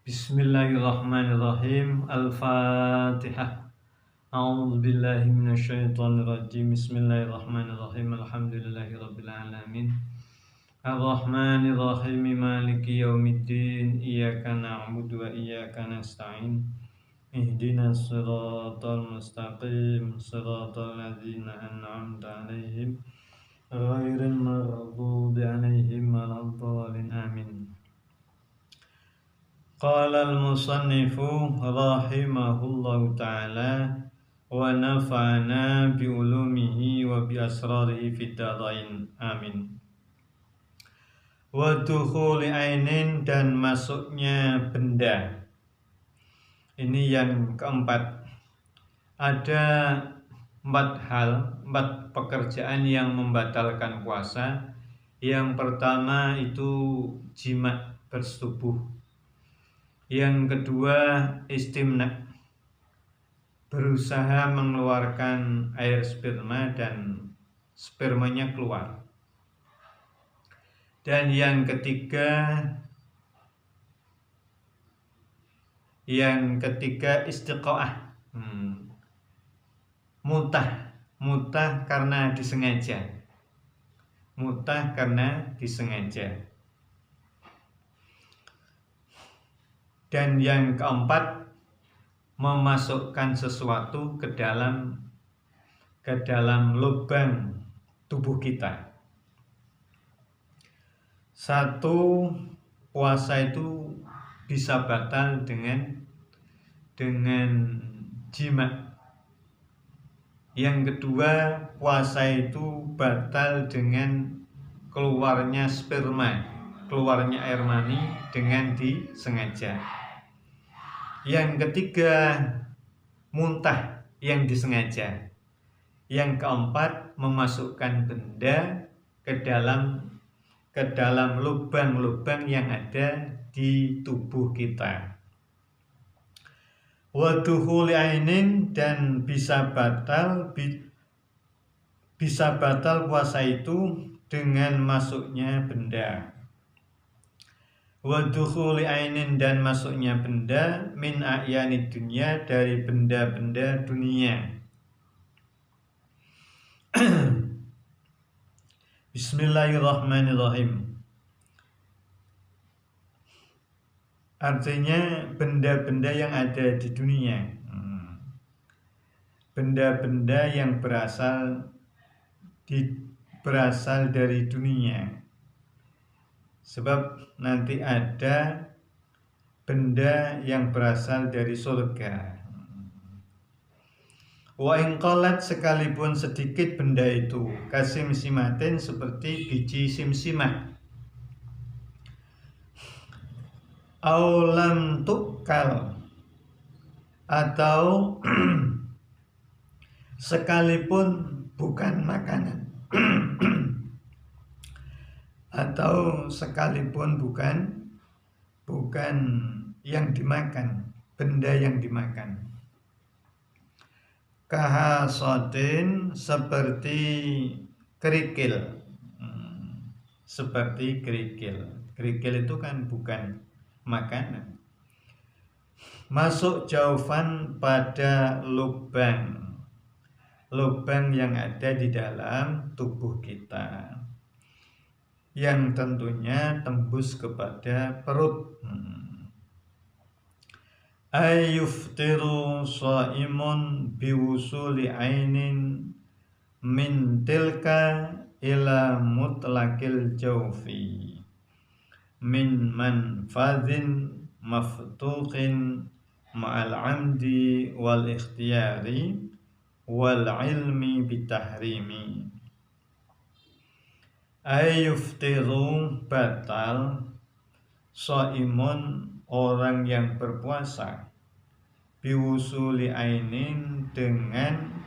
Bismillahirrahmanirrahim. Al-Fatihah. A'udzu billahi minasyaitonir rajim. Bismillahirrahmanirrahim. Alhamdulillahirabbil alamin. Ar-Rahmanir Rahim. Maliki yaumiddin. Iyyaka na'budu wa iyyaka nasta'in. Ihdinas siratal mustaqim. Siratal ladzina an'amta 'alaihim ghairil maghdubi 'alaihim waladdallin. Amin. Qala al-musannifu rahimahullahu ta'ala wa nafa'ana bi ulumihi wa bi asrarihi fid dharain. Amin. Wa dukhuli ainin, dan masuknya benda. Ini yang keempat. Ada 4 pekerjaan yang membatalkan puasa. Yang pertama itu jima, bersetubuh. Yang kedua istimna, berusaha mengeluarkan air sperma dan spermanya keluar. Dan yang ketiga istiqoah, mutah karena disengaja. Dan yang keempat, memasukkan sesuatu ke dalam lubang tubuh kita. Satu, puasa itu bisa batal dengan jima. Yang kedua, puasa itu batal dengan keluarnya sperma, keluarnya air mani dengan disengaja. Yang ketiga, muntah yang disengaja. Yang keempat, memasukkan benda ke dalam lubang-lubang yang ada di tubuh kita. Wa dukhuli ainin, dan bisa batal puasa itu dengan masuknya benda. Wa dukhuli ainin, dan masuknya benda min a'yanid dunya, dari benda-benda dunia. Bismillahirrahmanirrahim. Artinya benda-benda yang ada di dunia, benda-benda yang berasal dari dunia. Sebab nanti ada benda yang berasal dari surga. Wa in qalat, sekalipun sedikit benda itu, kasimsimatin, seperti biji simsimah. Aw lam tukal, atau sekalipun bukan makanan. Atau sekalipun bukan yang dimakan, benda yang dimakan. Kahasotin, seperti kerikil. Kerikil itu kan bukan makanan. Masuk jaufan, pada lubang yang ada di dalam tubuh kita, yang tentunya tembus kepada perut. Ayyuftiru shaimun biwusuli ainin min tilka ila mutlaqil jawfi min manfadhin maftuqin ma'al amdi wal ikhtiyari wal ilmi bitahrimi. Ayyuftiru, batal, shaimun, orang yang berpuasa, biwusuli ainin, dengan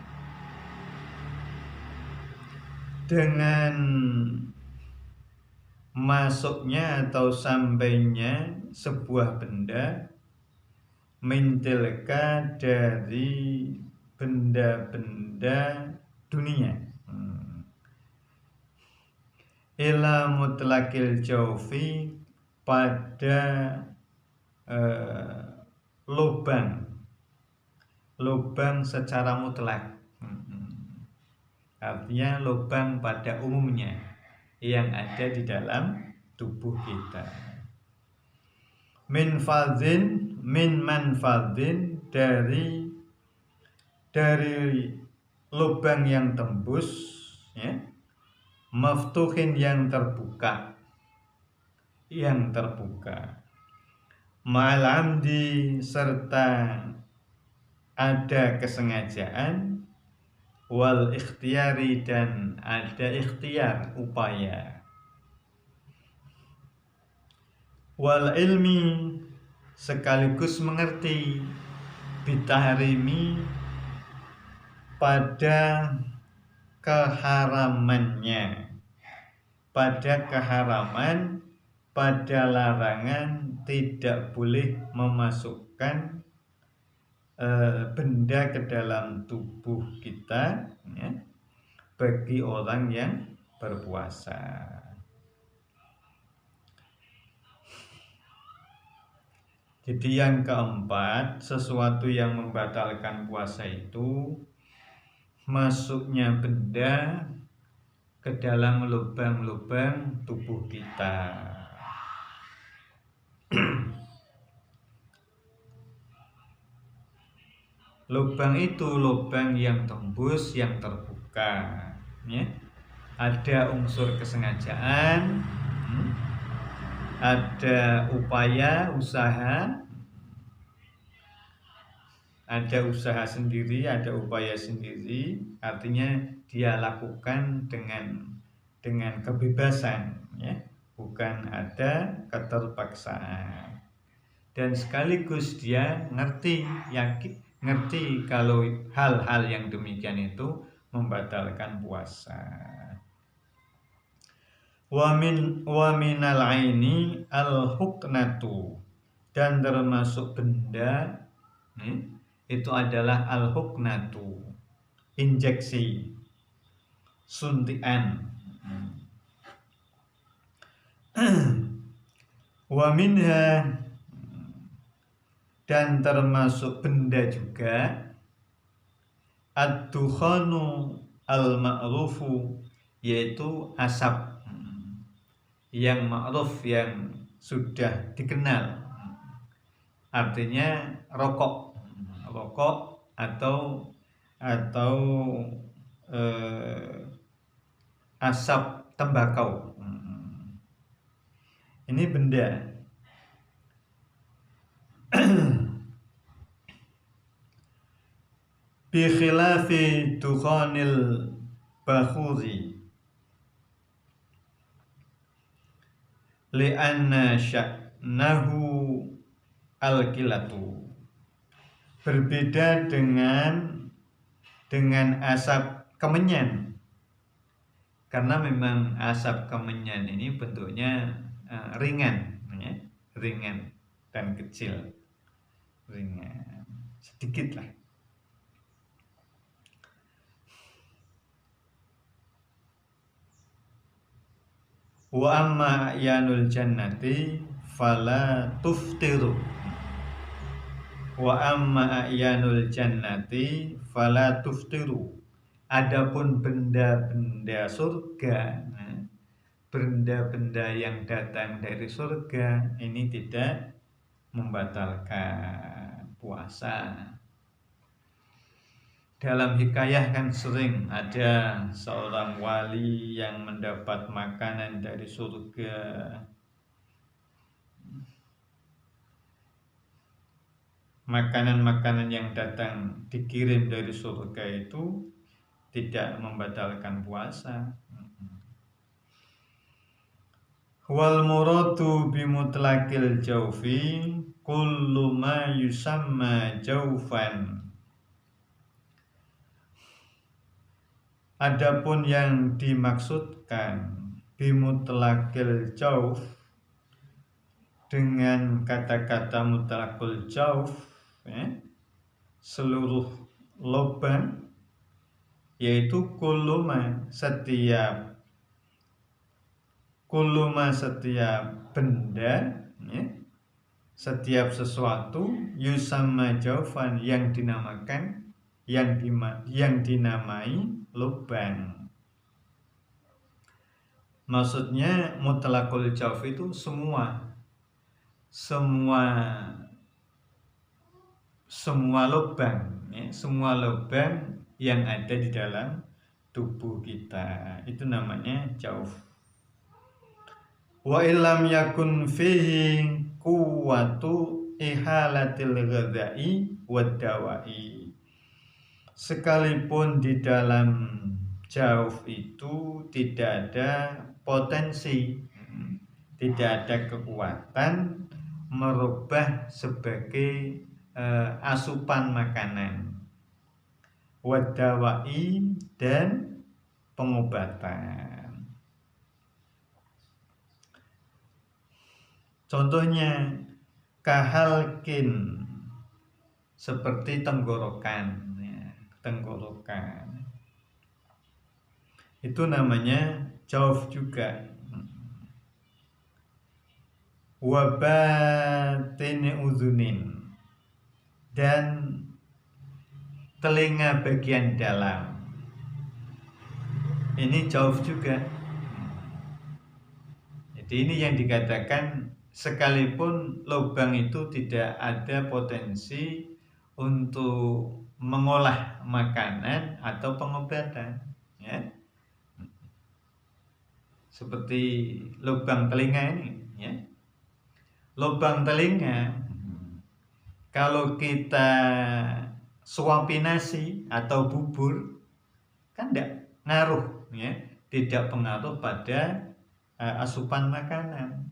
masuknya atau sampainya sebuah benda, mintilka, dari benda-benda dunia, ila mutlaqil jaufi, pada lubang secara mutlak. Artinya lubang pada umumnya yang ada di dalam tubuh kita. Min manfadin, dari lubang yang tembus, ya. Maftuhin, yang terbuka, ma'al amdi, serta ada kesengajaan, wal ikhtiyari, dan ada ikhtiar, upaya, wal ilmi, sekaligus mengerti, bitahrimi, pada keharamannya, pada larangan tidak boleh memasukkan benda ke dalam tubuh kita, ya, bagi orang yang berpuasa. Jadi yang keempat, sesuatu yang membatalkan puasa itu masuknya benda ke dalam lubang-lubang tubuh kita. Lubang itu lubang yang tembus, yang terbuka, ya. Ada unsur kesengajaan, ada upaya, usaha, ada usaha sendiri, ada upaya sendiri. Artinya dia lakukan dengan kebebasan, ya, bukan ada keterpaksaan. Dan sekaligus dia ngerti kalau hal-hal yang demikian itu membatalkan puasa. Wa minal aini al huknatu, dan termasuk benda, itu adalah al huknatu, injeksi, suntikan. Wa minha, dan termasuk benda juga, ad-dukhanu al-ma'rufu, yaitu asap yang ma'ruf, yang sudah dikenal. Artinya rokok atau asap tembakau. Ini benda. Bi khilafi dukhanil bakhuri, li'anna sya'nahu al-kilatu, berbeda dengan asap kemenyan, karena memang asap kemenyan ini bentuknya ringan, ya, ringan dan kecil, ringan sedikit lah. Wa amma yanul jannati fala tuftiru, wa amma yanul jannati fala tuftiru, adapun benda-benda surga, benda-benda yang datang dari surga ini tidak membatalkan puasa. Dalam hikayah kan sering ada seorang wali yang mendapat makanan dari surga. Makanan-makanan yang datang dikirim dari surga itu tidak membatalkan puasa. Wal muradu bimutlaqil jaufi kullu ma yusamma jaufan. Adapun yang dimaksudkan bimutlaqil jauf, dengan kata-kata mutlaqul jauf, seluruh lubang, yaitu kuluma, setiap benda, Setiap sesuatu yusamma jaufan yang dinamakan yang dinamai lubang. Maksudnya mutlaqul jauf itu semua lubang, ya, semua lubang yang ada di dalam tubuh kita itu namanya jauf. Wa illam yakun fihi quwwatu ihalatil ghadai wad dawai. Sekalipun di dalam jauf itu tidak ada potensi, tidak ada kekuatan merubah sebagai asupan makanan, wadawai dan pengobatan. Contohnya kahalkin, seperti tenggorokan, ya, tenggorokan itu namanya jauf juga. Wabatini uzunin, dan telinga bagian dalam ini jauf juga. Jadi ini yang dikatakan sekalipun lubang itu tidak ada potensi untuk mengolah makanan atau pengobatan, ya. Seperti lubang telinga ini, ya. Lubang telinga kalau kita suapi nasi atau bubur kan tidak ngaruh, ya, tidak pengaruh pada asupan makanan.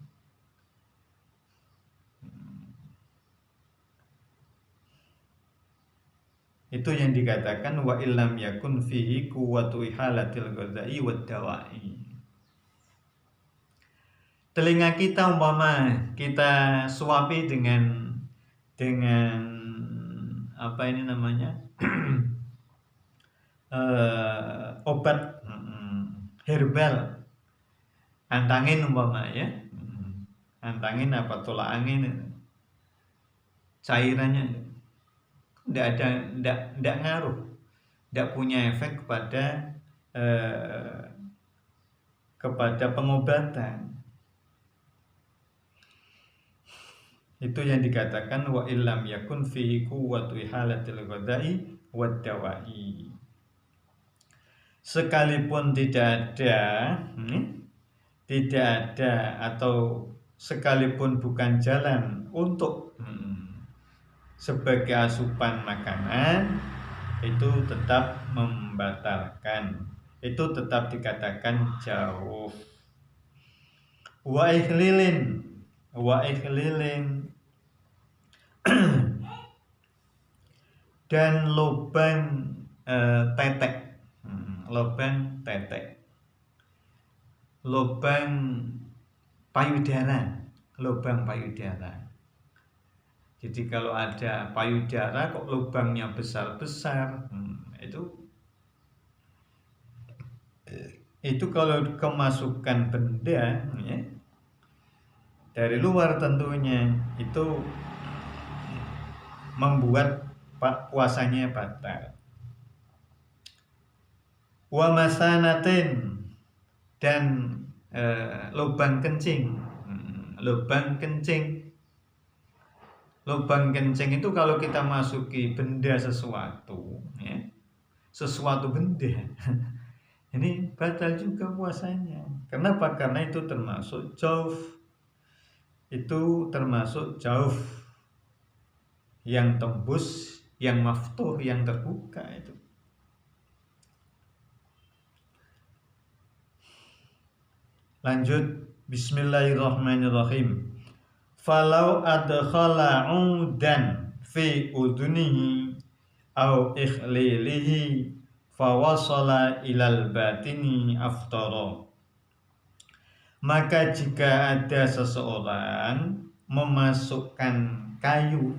Itu yang dikatakan wa illam yakun fihi quwwatu ihalatil ghadai wad dawai. Telinga kita umpama kita suapi dengan apa ini namanya obat herbal, antangin umpama, ya, antangin apa tolak angin, cairannya tidak ngaruh, tidak punya efek kepada pengobatan. Itu yang dikatakan wa illam yakun fihi quwwatu ihalatil ghadai wad dawai. Sekalipun tidak ada atau sekalipun bukan jalan untuk sebagai asupan makanan, itu tetap membatalkan, itu tetap dikatakan jauf. Wa ikhlilin dan lubang tetek, lubang payudara. Jadi kalau ada payudara kok lubangnya besar-besar, itu kalau kemasukan benda, ya, dari luar tentunya itu membuat puasanya batal. Wa masanatin, dan lubang kencing. Lubang kencing itu kalau kita masuki benda sesuatu, ya, sesuatu benda ini batal juga puasanya. Kenapa? Karena itu termasuk jauf. Itu termasuk jauf yang tembus, yang maftuh, yang terbuka itu. Lanjut, bismillahirrahmanirrahim. Falau adkhala 'udan fi udunihi au ikhlilihi fawasala ilal batini aftara. Maka jika ada seseorang memasukkan kayu,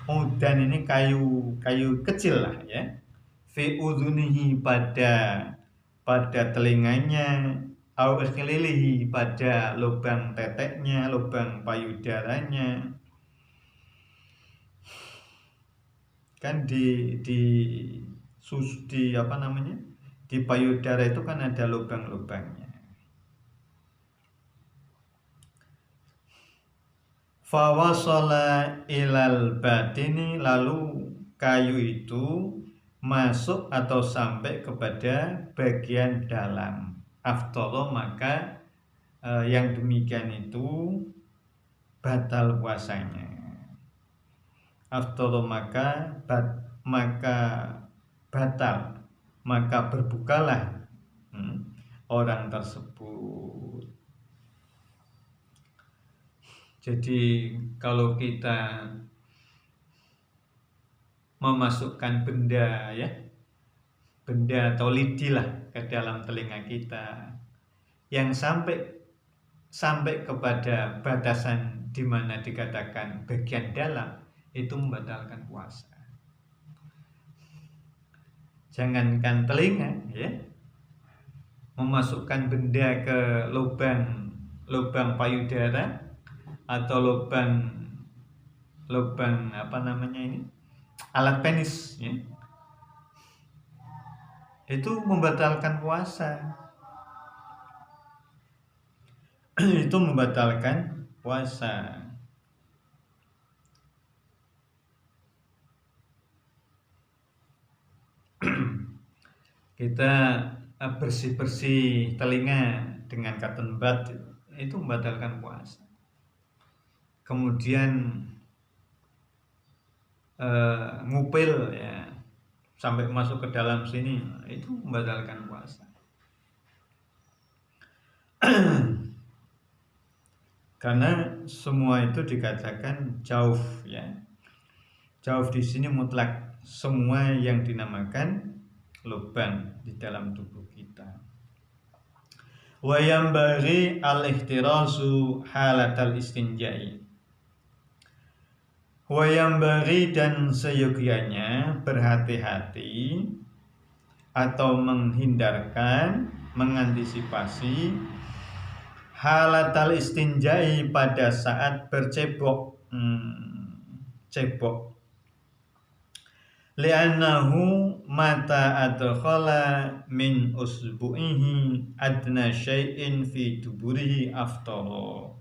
udan ini kayu kecil lah, ya, fi udhunihi pada telinganya, au ikhlilihi, pada lubang teteknya, lubang payudaranya. Kan di apa namanya, di payudara itu kan ada lubang-lubangnya. Fawasala ilal batini, lalu kayu itu masuk atau sampai kepada bagian dalam. Aftara, maka yang demikian itu batal puasanya. Aftara, maka batal, maka berbukalah orang tersebut. Jadi kalau kita memasukkan benda atau lidi lah ke dalam telinga kita yang sampai kepada batasan di mana dikatakan bagian dalam, itu membatalkan puasa. Jangankan telinga, ya, memasukkan benda ke lubang payudara atau lubang apa namanya ini, alat penis, ya, itu membatalkan puasa. Itu membatalkan puasa. Kita bersih-bersih telinga dengan cotton bud, itu membatalkan puasa. Kemudian ngupil, ya, sampai masuk ke dalam sini, itu membatalkan puasa. Karena semua itu dikatakan jauf, ya. Jauf di sini mutlak, semua yang dinamakan lubang di dalam tubuh kita. Wa yambaghi al-ihtirazu halatal istinja'i. Wa yambaghi, dan seyogyanya berhati-hati atau menghindarkan, mengantisipasi halatal istinja'i, pada saat bercebok, cebok. Li'annahu mata adkhala min usbu'ihi adna syai'in fi duburihi aftara.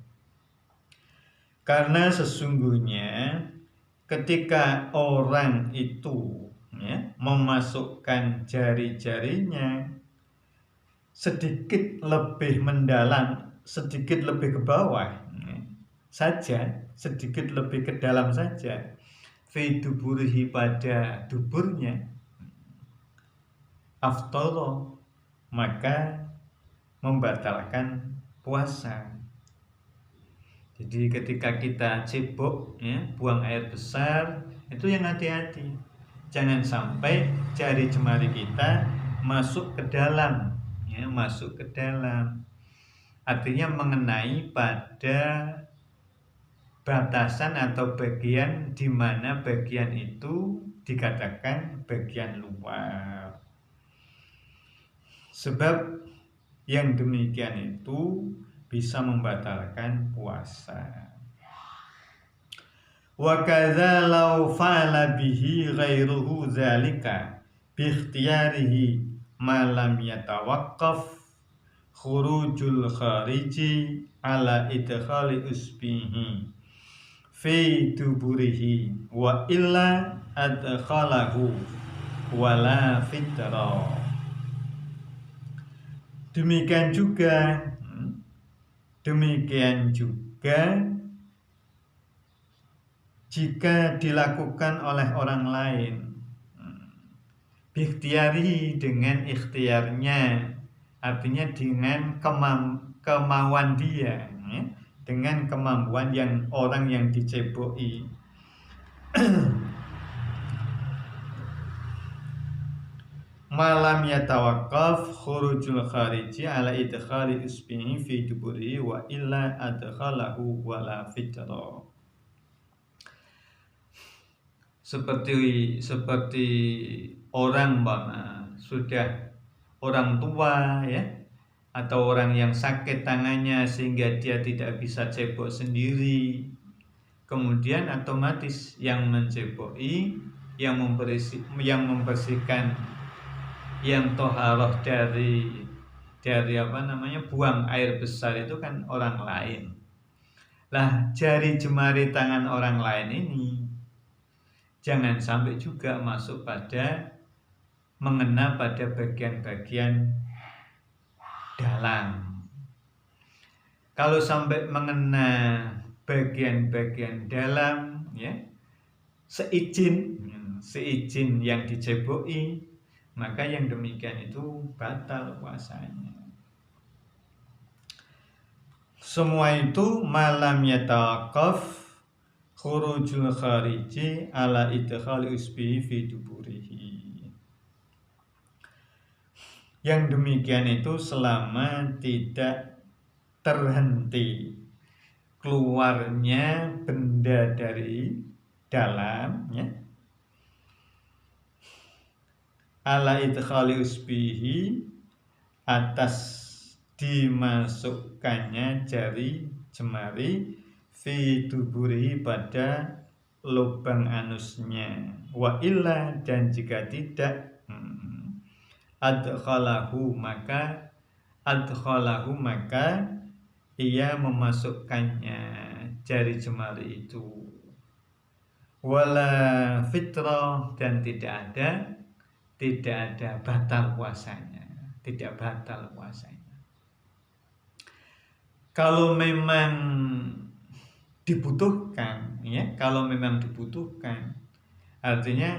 Karena sesungguhnya ketika orang itu, ya, memasukkan jari-jarinya sedikit lebih mendalam, sedikit lebih ke bawah, ya, saja, sedikit lebih ke dalam saja, fi duburihi, pada duburnya, aftara, maka membatalkan puasa. Jadi ketika kita cebok, ya, buang air besar, itu yang hati-hati. Jangan sampai jari jemari kita masuk ke dalam, ya, masuk ke dalam. Artinya mengenai pada batasan atau bagian di mana bagian itu dikatakan bagian luar. Sebab yang demikian itu bisa membatalkan puasa. Wa kadza law fa'ala bihi ghairuhu dzalika bi ikhtiyarihi ma lam yatawaqqaf khurujul khariji ala idkhali usbihi fi duburihi wa illa adkhalahu wala fitra. Demikian juga jika dilakukan oleh orang lain, biikhtiari, dengan ikhtiarnya, artinya dengan kemauan dia, ya, dengan kemampuan yang orang yang diceboki. Malam yatawaqqaf khurujul khariji ala idkhali usbihi fi duburi wa illa adkhalahu wala fitra. Seperti orang sudah orang tua, ya, atau orang yang sakit tangannya sehingga dia tidak bisa cebok sendiri, kemudian otomatis yang menceboki, yang membersihkan, yang toharoh dari buang air besar itu kan orang lain. Lah, jari jemari tangan orang lain ini jangan sampai juga masuk pada mengena pada bagian-bagian dalam. Kalau sampai mengena bagian-bagian dalam, ya, seizin yang diceboki, maka yang demikian itu batal puasanya. Semua itu malam yataqaf khurujul khariji ala idkhali usbihi fi duburihi. Yang demikian itu selama tidak terhenti keluarnya benda dari dalam, ya, ala idkhali usbihi, atas dimasukkannya jari jemari fi duburi, pada lubang anusnya, wa illa, dan jika tidak, adkhalahu maka ia memasukkannya jari jemari itu, wala fitrah, dan tidak ada batal puasanya, tidak batal puasanya. Kalau memang dibutuhkan, ya, artinya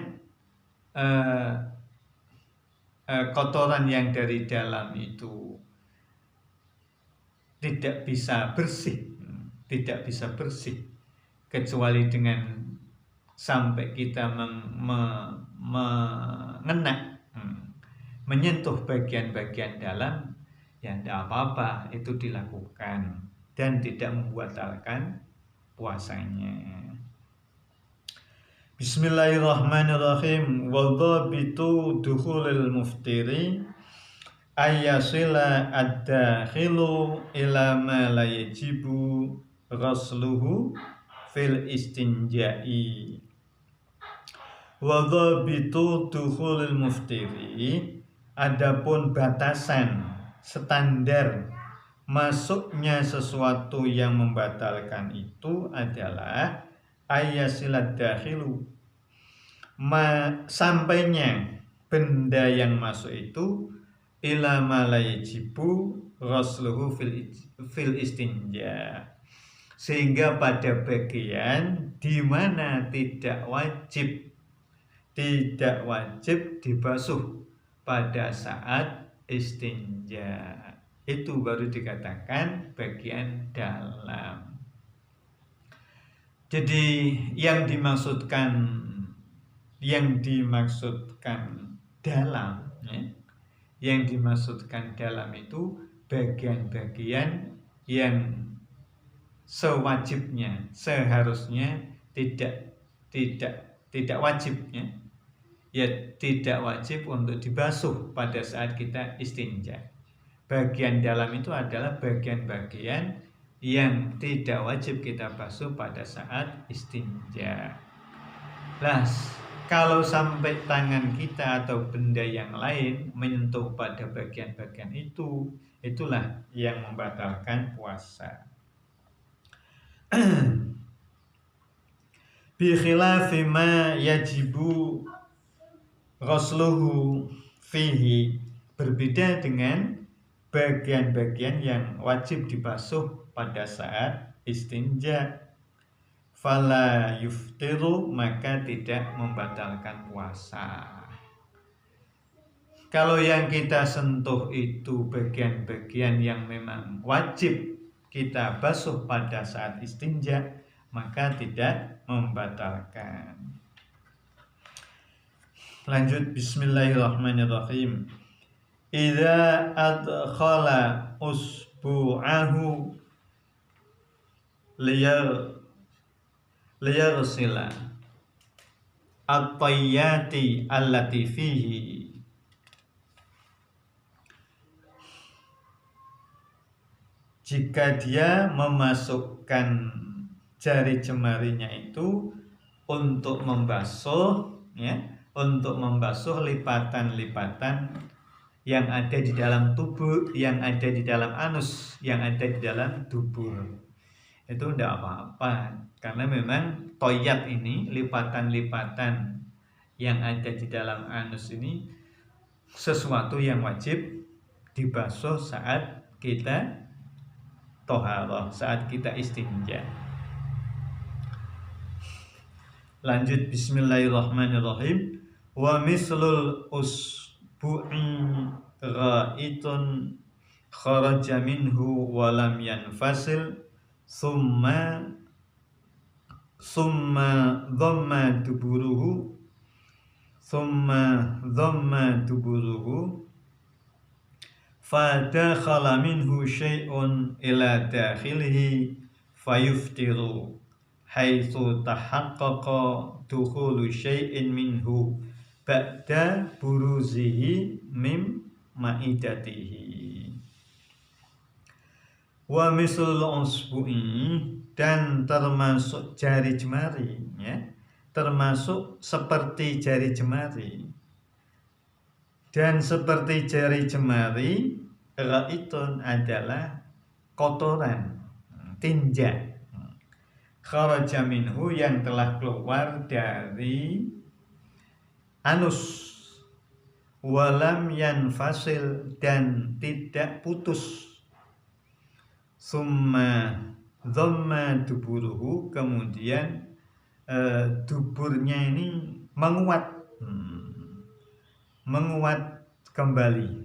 kotoran yang dari dalam itu tidak bisa bersih kecuali dengan sampai kita menyentuh bagian-bagian dalam, ya tidak apa-apa, itu dilakukan dan tidak membatalkan puasanya. Bismillahirrahmanirrahim. Wa dhabitu dukhulil muftiri ayyasila ad-dakhilu ila ma la yajibu ghasluhu fil istinja'i. Wa dhabitu dukhulil muftiri, adapun batasan, standar masuknya sesuatu yang membatalkan itu adalah ayyasilat dakhilu, sampainya benda yang masuk itu ila ma la yajibu ghasluhu fil istinja, sehingga pada bagian di mana tidak wajib dibasuh pada saat istinja, itu baru dikatakan bagian dalam. Jadi yang dimaksudkan dalam, ya, yang dimaksudkan dalam itu bagian-bagian yang seharusnya tidak wajib, ya, tidak wajib untuk dibasuh pada saat kita istinja. Bagian dalam itu adalah bagian-bagian yang tidak wajib kita basuh pada saat istinja. Nah, kalau sampai tangan kita atau benda yang lain menyentuh pada bagian-bagian itu, itulah yang membatalkan puasa. Bi khilafi ma yajibu ghasluhu fihi, berbeda dengan bagian-bagian yang wajib dibasuh pada saat istinja. Fala yuftiru, maka tidak membatalkan puasa. Kalau yang kita sentuh itu bagian-bagian yang memang wajib kita basuh pada saat istinja, maka tidak membatalkan. Lanjut, bismillahirrahmanirrahim. Idza adkhala usbu'ahu liyarsila at-tayyati allati fihi, jika dia memasukkan jari jemarinya itu untuk membasuh, ya, untuk membasuh lipatan-lipatan yang ada di dalam tubuh, yang ada di dalam anus, yang ada di dalam dubur. Itu tidak apa-apa, karena memang toyat ini, lipatan-lipatan yang ada di dalam anus ini sesuatu yang wajib dibasuh saat kita toharoh, saat kita istinja. Lanjut, bismillahirrahmanirrahim. Wa mislul usbu'i ra'itun kharaja minhu wa lam yanfasil summa dhamma duburuhu fadakhala minhu syai'un ila dakhilihi fayuftiru haitsu tahaqqaqa dukhulu syai'in minhu ba'da buruzihi mim ma'idatihi. Wa mislul usbu'i, dan termasuk jari jemari, ya, termasuk seperti jari jemari. Dan seperti jari jemari, ra'itun adalah kotoran, tinja, kharaja minhu yang telah keluar dari anus, walam yanfasil dan tidak putus, summa dhamma duburuhu, kemudian duburnya ini menguat kembali.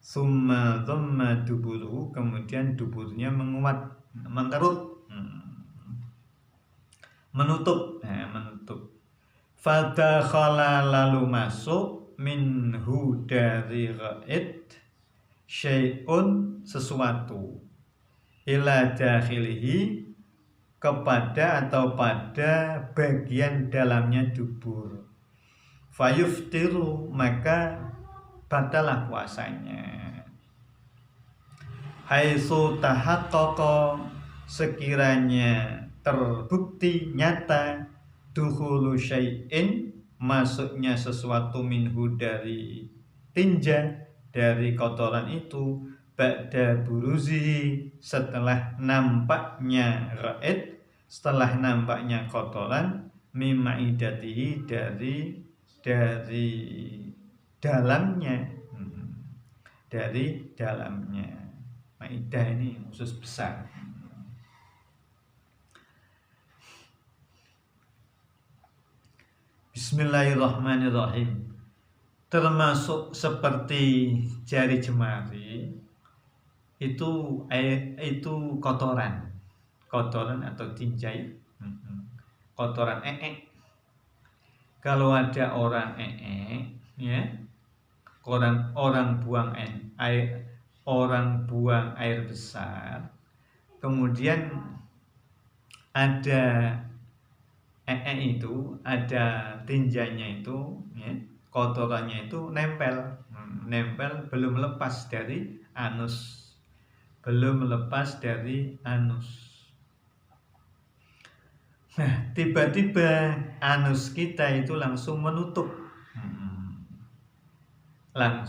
Summa dhamma duburuhu, kemudian duburnya menguat, mengerut, menutup. Fadakhala, lalu masuk, minhu dari ra'id, syai'un sesuatu, ila dakhilihi kepada atau pada bagian dalamnya dubur. Fayuftiru, maka batalah puasanya. Haitsu tahaqqaqa, sekiranya terbukti nyata, dukhulu syai'in, masuknya sesuatu, minhu dari tinja, dari kotoran itu, ba'da buruzihi, setelah nampaknya ra'id, setelah nampaknya kotoran, mima'idatihi, dari dalamnya, dari dalamnya. Maidah ini usus besar. Bismillahirrahmanirrahim. Termasuk seperti jari jemari itu kotoran atau tinjai, kotoran Kalau ada orang ya, orang buang air besar, kemudian ada itu, ada tinjanya itu, ya, kotorannya itu nempel belum lepas dari anus, Nah, tiba-tiba anus kita itu langsung menutup. Lah,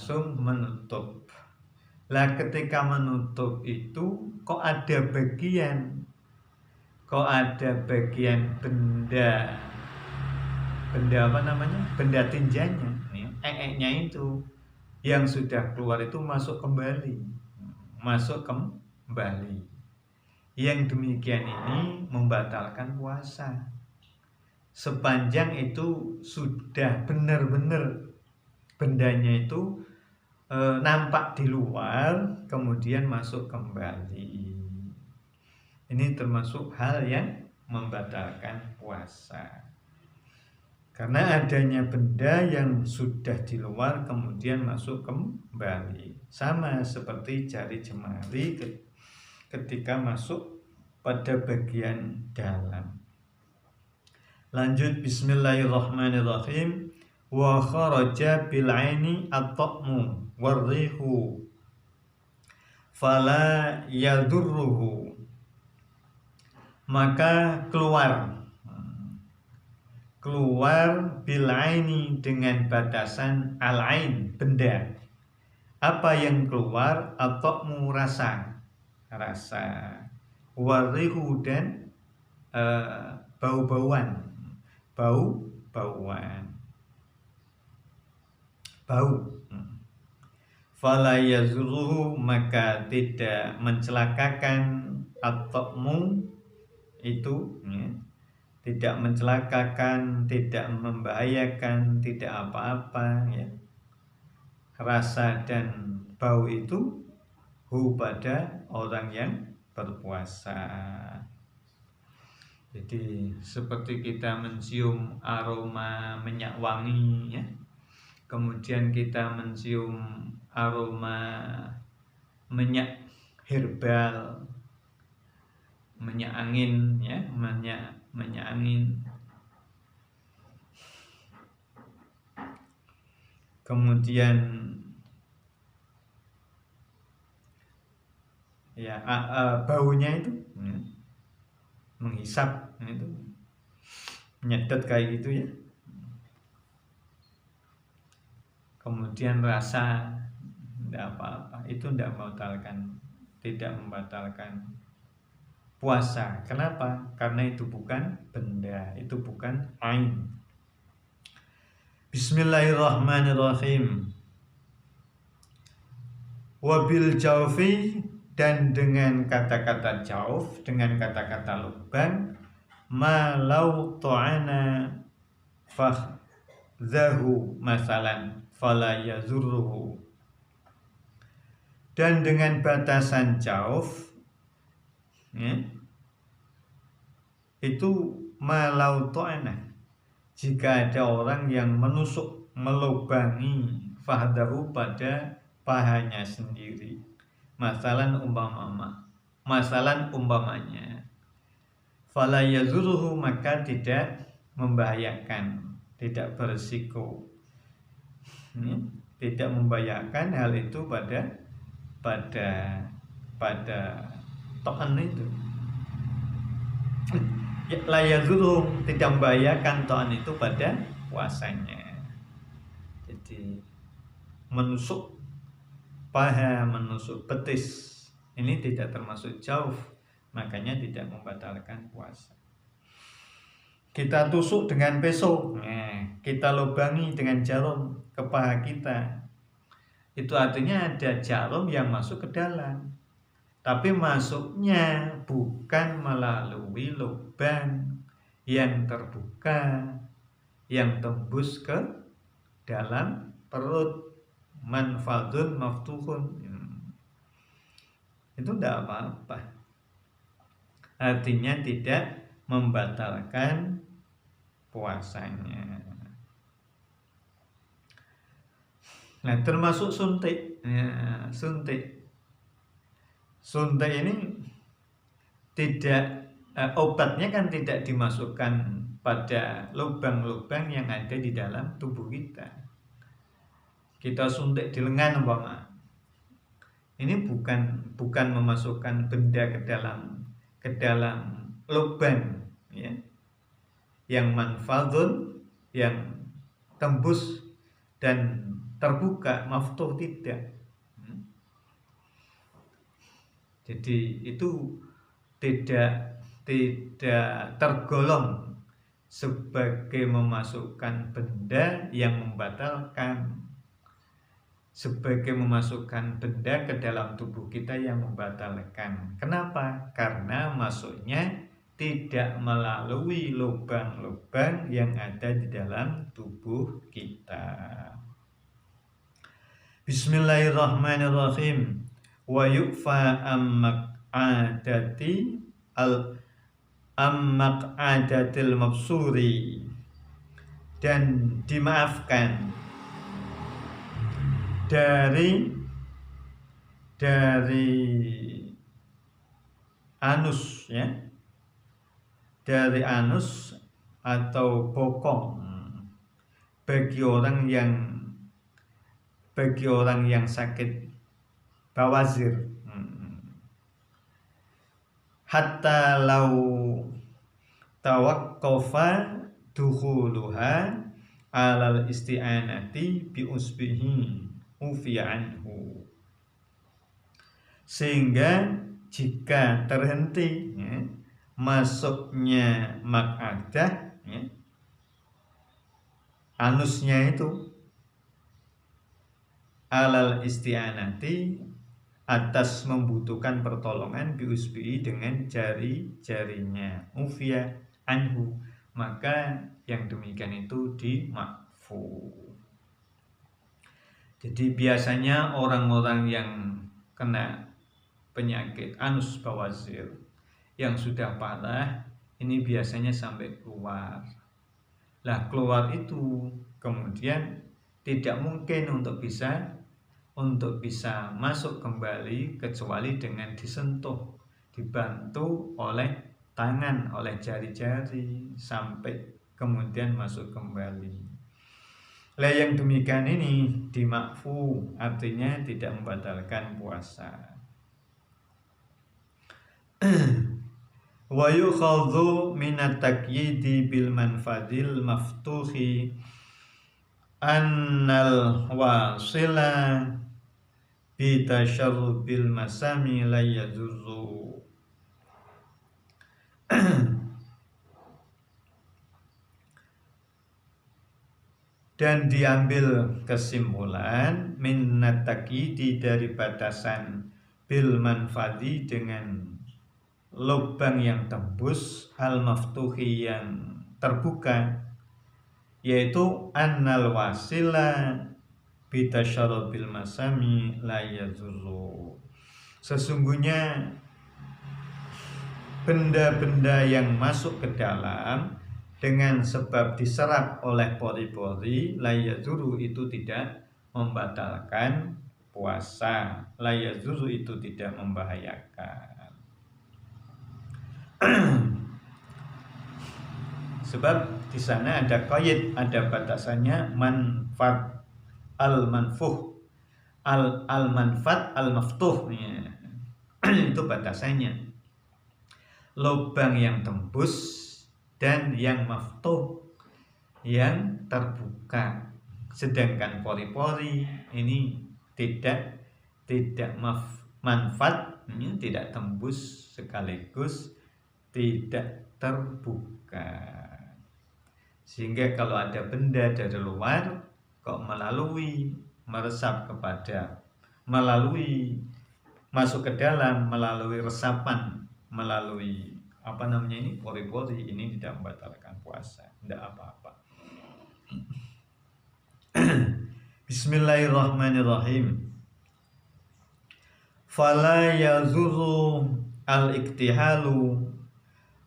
ketika menutup itu kok ada bagian benda tinjanya, nya itu yang sudah keluar itu masuk kembali. Yang demikian ini membatalkan puasa sepanjang itu sudah benar-benar bendanya itu nampak di luar kemudian masuk kembali. Ini termasuk hal yang membatalkan puasa, karena adanya benda yang sudah di luar kemudian masuk kembali. Sama seperti jari jemari ketika masuk pada bagian dalam. Lanjut, bismillahirrahmanirrahim. Wa kharaja bil aini at-ta'mu war-rihu fala yadurruhu, maka keluar bil aini dengan batasan al ain, benda. Apa yang keluar? At-ta'mu, rasa, warihu, dan bau-bauan, bau. Fala yazruhu, maka tidak mencelakakan at-ta'mu itu, ya. Tidak mencelakakan, tidak membahayakan, tidak apa-apa, ya. Rasa dan bau itu pada orang yang berpuasa. Jadi seperti kita mencium aroma minyak wangi, ya. Kemudian kita mencium aroma minyak herbal, minyak angin, ya, minyak angin. Kemudian ya baunya itu, ya, menghisap, itu nyedot kayak gitu, ya. Kemudian rasa, tidak apa-apa, itu tidak membatalkan puasa. Kenapa? Karena itu bukan benda, itu bukan ain. Bismillahirrahmanirrahim. Wabil jaufi, dan dengan kata-kata jauf, dengan kata-kata lubang, malau ta'ana fakhzahu masalan fala yazurruhu, dan dengan batasan jauf, ya, itu malau ta'ana, jika ada orang yang menusuk, melubangi fahdahu, pada pahanya sendiri. Masalan umpamanya fala yazurruhu, maka tidak membahayakan, tidak berisiko, tidak membahayakan hal itu pada to'an itu. La yazurruhu, tidak membahayakan to'an itu pada puasanya. Jadi menusuk paha, menusuk betis, ini tidak termasuk jauf, makanya tidak membatalkan puasa. Kita tusuk dengan pisau, kita lubangi dengan jarum ke paha kita, itu artinya ada jarum yang masuk ke dalam, tapi masuknya bukan melalui lubang yang terbuka, yang tembus ke dalam perut. Manfadun maftuhun, itu tidak apa-apa, artinya tidak membatalkan puasanya. Nah, termasuk suntik, ya, suntik ini tidak, obatnya kan tidak dimasukkan pada lubang-lubang yang ada di dalam tubuh kita. Kita suntik di lengan umpama, ini bukan memasukkan benda ke dalam lubang, ya, yang manfadun, yang tembus dan terbuka, maftuh, tidak. Jadi itu tidak tergolong sebagai memasukkan benda yang membatalkan, sebagai memasukkan benda ke dalam tubuh kita yang membatalkan. Kenapa? Karena masuknya tidak melalui lubang-lubang yang ada di dalam tubuh kita. Bismillahirrahmanirrahim. Wa yu'fa maq'adatil mabsuri, dan dimaafkan dari anus, ya, dari anus atau bokong bagi orang yang sakit bawazir. hatta lau tawaqqafa dukhuluha alal isti'anati bi usbihi ufiya anhu. Sehingga jika terhenti masuknya maq'adah anusnya itu alal isti'anati atas membutuhkan pertolongan bi usbihi dengan jari-jarinya ufiya anhu, maka yang demikian itu dimakfu. Jadi biasanya orang-orang yang kena penyakit anus bawasir yang sudah parah ini biasanya sampai keluar. Lah keluar itu kemudian tidak mungkin untuk bisa masuk kembali kecuali dengan disentuh, dibantu oleh tangan, oleh jari-jari sampai kemudian masuk kembali. Lah yang demikian ini dimakfu, artinya tidak membatalkan puasa. Wa yukhadhu minat taqyidi bil manfadil maftuhi annal wasila bi tasharrubil masami la yajuzzu. Dan diambil kesimpulan minat taqyidi dari batasan bil manfadi dengan lubang yang tembus al maftuhi yang terbuka, yaitu annal wasila bitasyarobil masami la yazuru. Sesungguhnya benda-benda yang masuk ke dalam dengan sebab diserap oleh pori-pori la yazuru itu tidak membatalkan puasa. La yazuru itu tidak membahayakan. Sebab di sana ada qaid, ada batasannya manfat al-manfuh al-manfat al-maftuh itu batasannya. Lubang yang tembus dan yang maftuh yang terbuka. Sedangkan pori-pori ini tidak manfaat, tidak tembus sekaligus tidak terbuka. Sehingga kalau ada benda dari luar kok melalui masuk ke dalam melalui resapan, melalui pori-pori, ini tidak membatalkan puasa, tidak apa-apa. Bismillahirrahmanirrahim. Fala yazuru al-iktihalu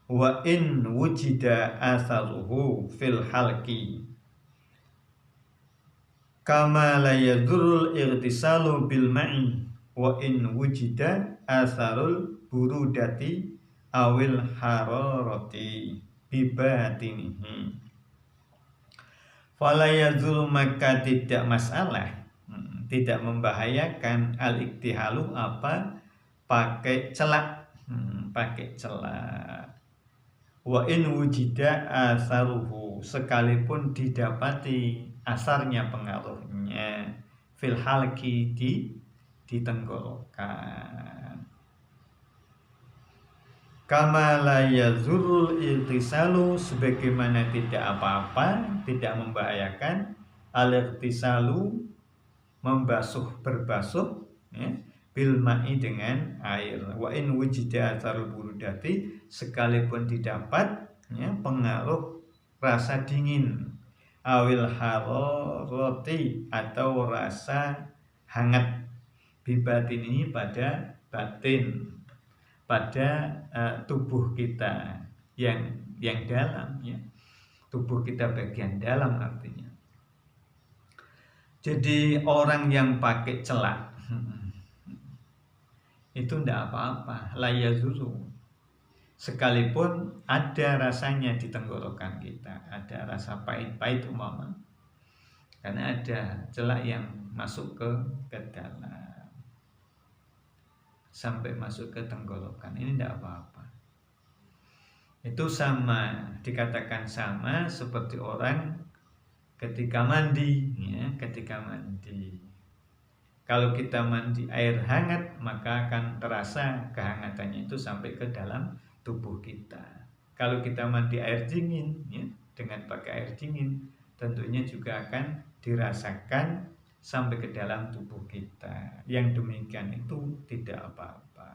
wa in wujida atharuhu fil halqi kama la yadurul irtisalu bil ma'i wa in wujida atharul burudati awil hararati bibatinihi. Fala yazul, maka tidak masalah, tidak membahayakan al-iktihalu pakai celak, wa in wujida asaruhu, sekalipun didapati asarnya, pengaruhnya, fil halki, di tenggorokan. Kama la yazurul irtisalu, sebagaimana tidak apa-apa, tidak membahayakan al-irtisalu, berbasuh bil ma'i, dengan air. Wa in wujida atsarul burudati, sekalipun didapat pengaruh rasa dingin, awil hararati, atau rasa hangat, bibatin ini pada batin, pada tubuh kita yang dalam, tubuh kita bagian dalam artinya. Jadi orang yang pakai celak itu tidak apa-apa, la yazuru, sekalipun ada rasanya di tenggorokan kita, ada rasa pahit-pahit umpama, karena ada celak yang masuk ke dalam sampai masuk ke tenggorokan, ini tidak apa-apa. Itu sama, dikatakan sama seperti orang ketika mandi, ya, ketika mandi. Kalau kita mandi air hangat, maka akan terasa kehangatannya itu sampai ke dalam tubuh kita. Kalau kita mandi air dingin, ya, dengan pakai air dingin, tentunya juga akan dirasakan sampai ke dalam tubuh kita. Yang demikian itu tidak apa-apa.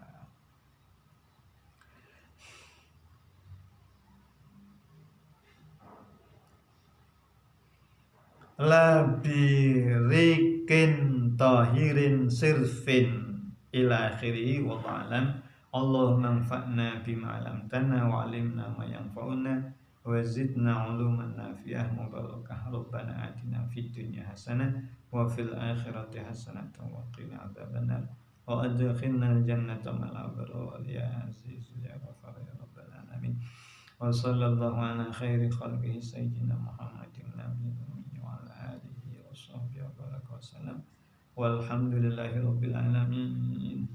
Labirikin tahirin sirfin ila akhiri wa ta'alam. Allahumma anfa'na bima 'allamtana wa 'allimna ma yanfa'una wa zidna 'uluman nafi'ah mubarakah. Rabbana atina fid dunya hasanah wa fil akhirati hasanah wa qina adzabannar wa adkhilna jannata ma'al abrar ya aziz ya ghafar ya rabbal alamin. Wa sallallahu ala khairi khalqihi sayyidina Muhammadin nabiyyi wa ala alihi wa sahbihi wa baraka wa sallam. Walhamdulillahi rabbil alamin.